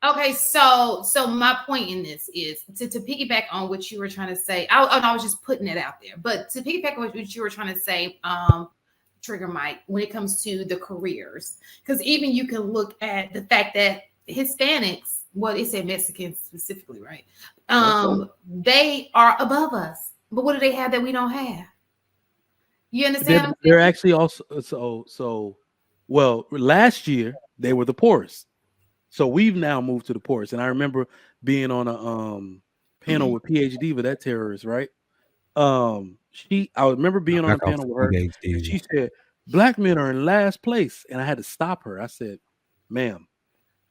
Okay, so my point in this is to piggyback on what you were trying to say. I was just putting it out there, but to piggyback on what you were trying to say, Trigger Mike, when it comes to the careers, because even you can look at the fact that Hispanics, well, it said Mexicans specifically, right? They are above us, but what do they have that we don't have? You understand what I'm They're saying? actually also so well. Last year they were the poorest, so we've now moved to the poorest. And I remember being on a panel with PhD with that terrorist, right? I remember being on a Back off panel with her, and PhD. she said black men are in last place, and I had to stop her. I said, "Ma'am,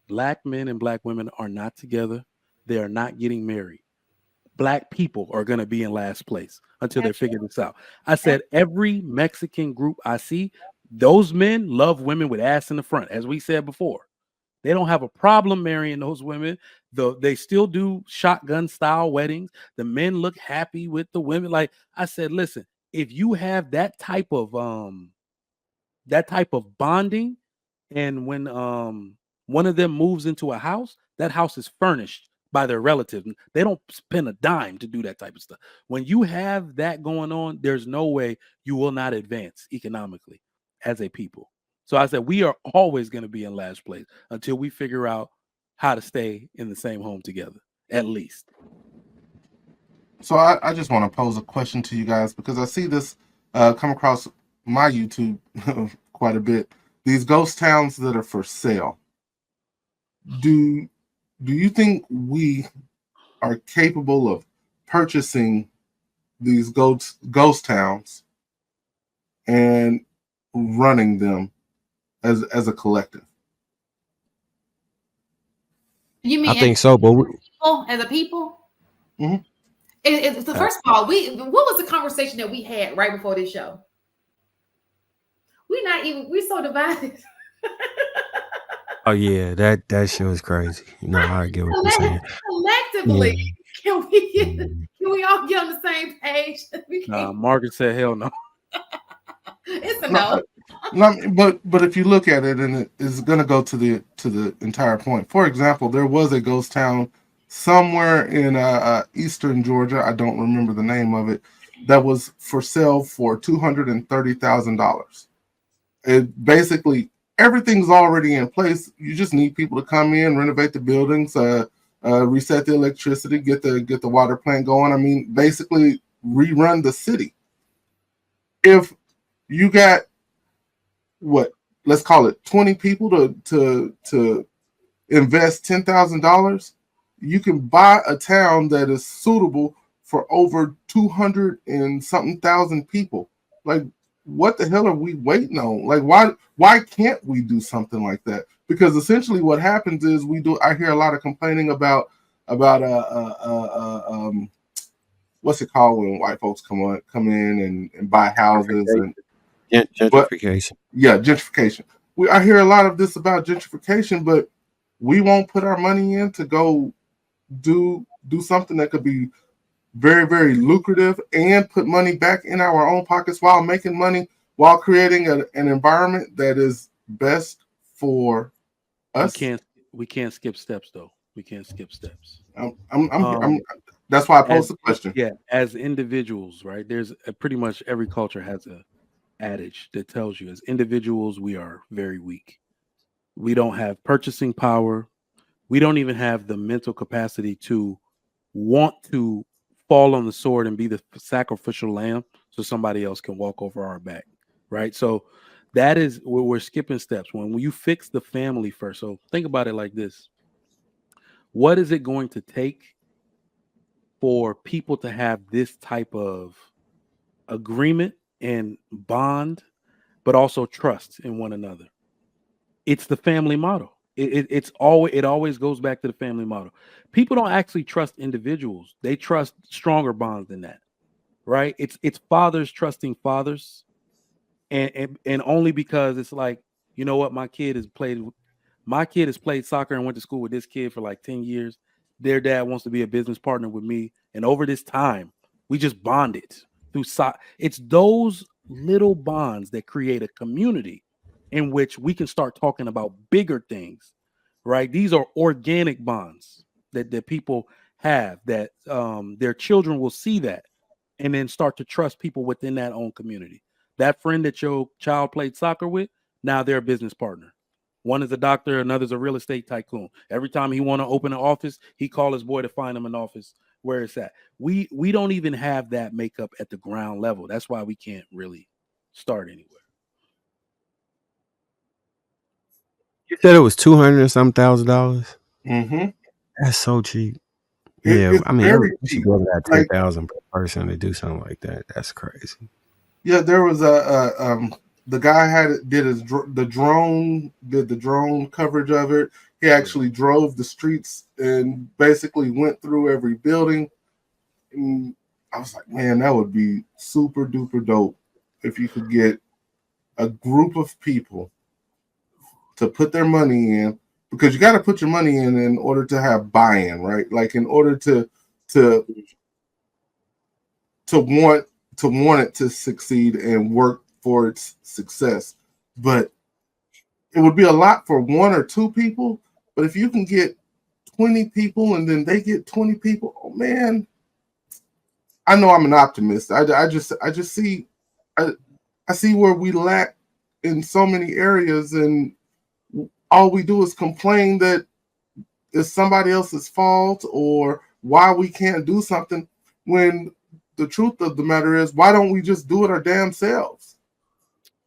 black men and black women are not together. They are not getting married. Black people are going to be in last place until they figure this out." I said, every Mexican group I see, those men love women with ass in the front, as we said before. They don't have a problem marrying those women. Though they still do shotgun style weddings. The men look happy with the women. Like I said, listen, if you have that type of bonding, and when one of them moves into a house, that house is furnished by their relatives. They don't spend a dime to do that type of stuff. When you have that going on, there's no way you will not advance economically as a people. So I said we are always going to be in last place until we figure out how to stay in the same home together, at least. So I just want to pose a question to you guys because I see this come across my YouTube quite a bit. These ghost towns that are for sale. Do you think we are capable of purchasing these ghost towns and running them as a collective? You I mean think so, but as a people? Mm-hmm. So first of all, what was the conversation that we had right before this show? We're so divided. oh yeah, that show is crazy. I get what you're saying. Collectively, Yeah. can we Mm. can we all get on the same page? We can't. Margaret said, "Hell no." It's a No, no. but if you look at it, and it is going to go to the entire point. For example, there was a ghost town somewhere in eastern Georgia. I don't remember the name of it. That was for sale for $230,000. It basically everything's already in place. You just need people to come in, renovate the buildings, reset the electricity, get the water plant going. I mean, basically rerun the city. If you got what, let's call it 20 people to invest $10,000, you can buy a town that is suitable for over 200 and something thousand people. Like, what the hell are we waiting on? Like, why can't we do something like that? Because essentially what happens is I hear a lot of complaining about what's it called when white folks come in and buy houses, and but Gentrification. yeah, gentrification. I hear a lot of this about gentrification, but we won't put our money in to go do something that could be very, very lucrative and put money back in our own pockets while making money, while creating an environment that is best for We us. can't we can't skip steps though. We can't skip steps. I'm that's why I As posed the question. yeah, as individuals, right? There's pretty much every culture has a adage that tells you as individuals we are very weak. We don't have purchasing power. We don't even have the mental capacity to want to fall on the sword and be the sacrificial lamb so somebody else can walk over our back, right? So that is where we're skipping steps. When you fix the family first, so think about it like this: what is it going to take for people to have this type of agreement and bond, but also trust in one another? It's the family model. It always goes back to the family model. People don't actually trust individuals; they trust stronger bonds than that, right? It's fathers trusting fathers, and only because it's like, you know what, my kid has played soccer and went to school with this kid for like 10 years. Their dad wants to be a business partner with me, and over this time, we just bonded through It's those little bonds that create a community in which we can start talking about bigger things right? These are organic bonds that people have, that their children will see that and then start to trust people within that own community. That friend that your child played soccer with, now they're a business partner. One is a doctor, another's a real estate tycoon. Every time he want to open an office, he call his boy to find him an office where it's at. We don't even have that makeup at the ground level. That's why we can't really start anywhere. You said it was $200 and some $1,000. Mm-hmm. That's so cheap. Yeah, It's I mean, very we should cheap. go to that Like, 10,000 per person to do something like that. That's crazy. yeah, there was the guy did the drone coverage of it. He actually drove the streets and basically went through every building. And I was like, man, that would be super duper dope if you could get a group of people to put their money in, because you got to put your money in order to have buy-in, right? Like in order to want it to succeed and work for its success. But it would be a lot for one or two people. But if you can get 20 people and then they get 20 people, oh man, I know I'm an optimist. I just see I see where we lack in so many areas, and all we do is complain that it's somebody else's fault or why we can't do something, when the truth of the matter is, why don't we just do it our damn selves?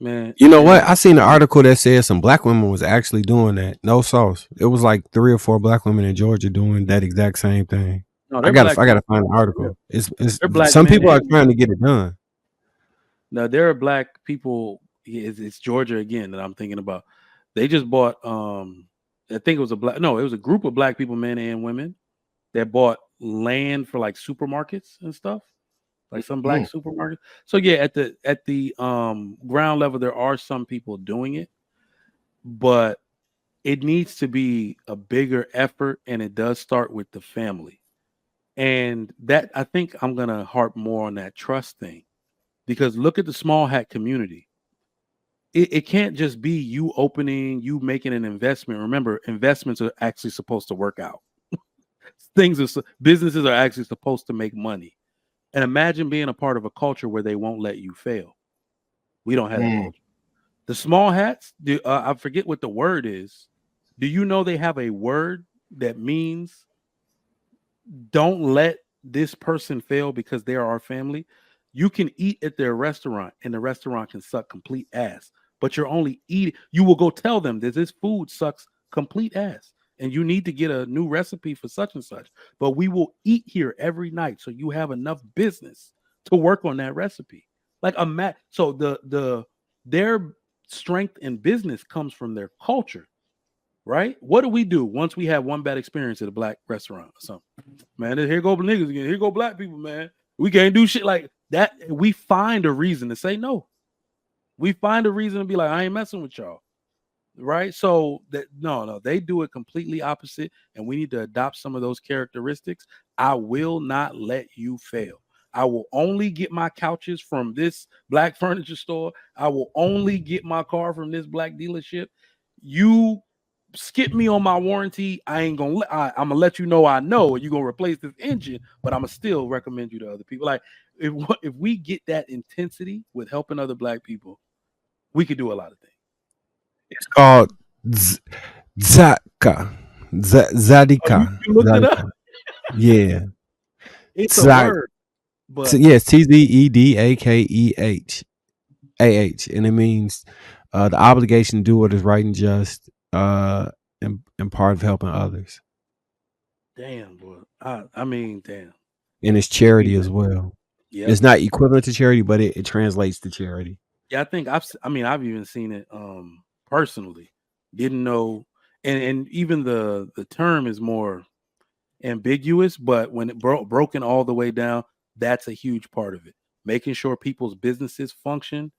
Man, You know what? I seen an article that said some black women was actually doing that. No sauce. It was like 3 or 4 black women in Georgia doing that exact same thing. no, I gotta find an article. It's they're black some men people are and trying to get it done. now there are black people. It's Georgia again that I'm thinking about. They just bought. I think it was it was a group of black people, men and women, that bought land for like supermarkets and stuff, like some black supermarkets. So yeah, at the ground level, there are some people doing it, but it needs to be a bigger effort, and it does start with the family. And that, I think I'm gonna harp more on that trust thing, because look at the small hat community. It can't just be you making an investment. Remember, investments are actually supposed to work out. Businesses are actually supposed to make money. And imagine being a part of a culture where they won't let you fail. We don't have that culture. The small hats, I forget what the word is. Do you know they have a word that means don't let this person fail because they are our family? You can eat at their restaurant and the restaurant can suck complete ass, but you're only eating. You will go tell them that this food sucks complete ass and you need to get a new recipe for such and such. But we will eat here every night so you have enough business to work on that recipe. Like so their strength in business comes from their culture, right? What do we do once we have one bad experience at a black restaurant or something? Man, here go niggas again. Here go black people, man. We can't do shit like that. We find a reason to say no. We find a reason to be like, I ain't messing with y'all. Right? So that no, they do it completely opposite, and we need to adopt some of those characteristics. I will not let you fail. I will only get my couches from this black furniture store. I will only get my car from this black dealership. You skip me on my warranty. I ain't gonna I'm gonna let you know I know you're gonna replace this engine, but I'm gonna still recommend you to other people. Like if we get that intensity with helping other black people, we could do a lot of things. It's called Zaka. Zadika. Oh, you looked it up? Yeah. It's a word. But yes, TZEDAKEH. And it means the obligation to do what is right and just, and part of helping others. Damn, boy. I mean, damn. And it's charity as well. Yeah, it's not equivalent to charity, but it translates to charity. Yeah, I think I've even seen it personally. Didn't know, and even the term is more ambiguous, but when it broken all the way down, that's a huge part of it. Making sure people's businesses function.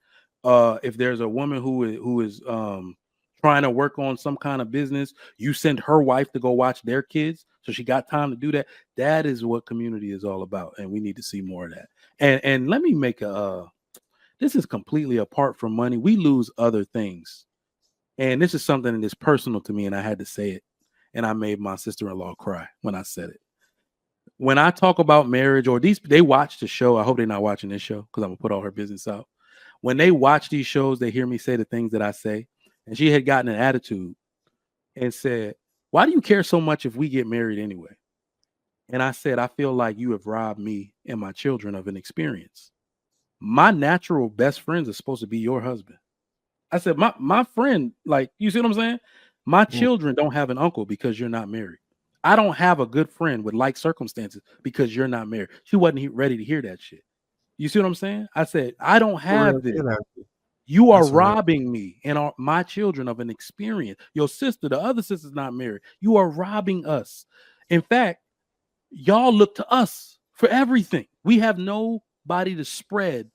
If there's a woman who is trying to work on some kind of business, you send her wife to go watch their kids, so she got time to do that. That is what community is all about, and we need to see more of that. And let me make this is completely apart from money. We lose other things, and this is something that is personal to me, and I had to say it. and I made my sister-in-law cry when I said it. When I talk about marriage, or they watch the show. I hope they're not watching this show because I'm gonna put all her business out. When they watch these shows, they hear me say the things that I say. And she had gotten an attitude and said, "Why do you care so much if we get married anyway?" And I said, "I feel like you have robbed me and my children of an experience. My natural best friends are supposed to be your husband." I said, my friend, like, you see what I'm saying? My children don't have an uncle because you're not married. I don't have a good friend with like circumstances because you're not married. She wasn't ready to hear that shit. You see what I'm saying? I said, I don't have this. You are robbing me and my children of an experience. Your sister, the other sister's not married. You are robbing us. In fact, y'all look to us for everything. We have nobody to spread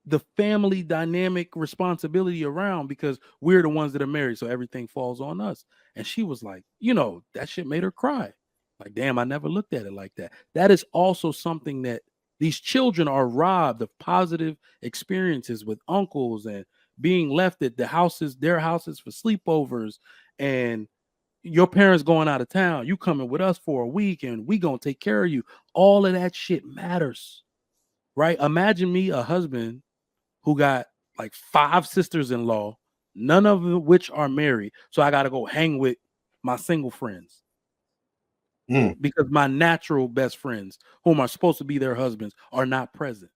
the family dynamic responsibility around because we're the ones that are married. So everything falls on us. And she was like, that shit made her cry. Like, damn, I never looked at it like that. That is also something that these children are robbed of positive experiences with uncles and being left at their houses for sleepovers, and your parents going out of town. You coming with us for a week and we gonna take care of you. All of that shit matters, right? Imagine me, a husband who got like 5 sisters-in-law, none of which are married. So I got to go hang with my single friends because my natural best friends, whom are supposed to be their husbands, are not present.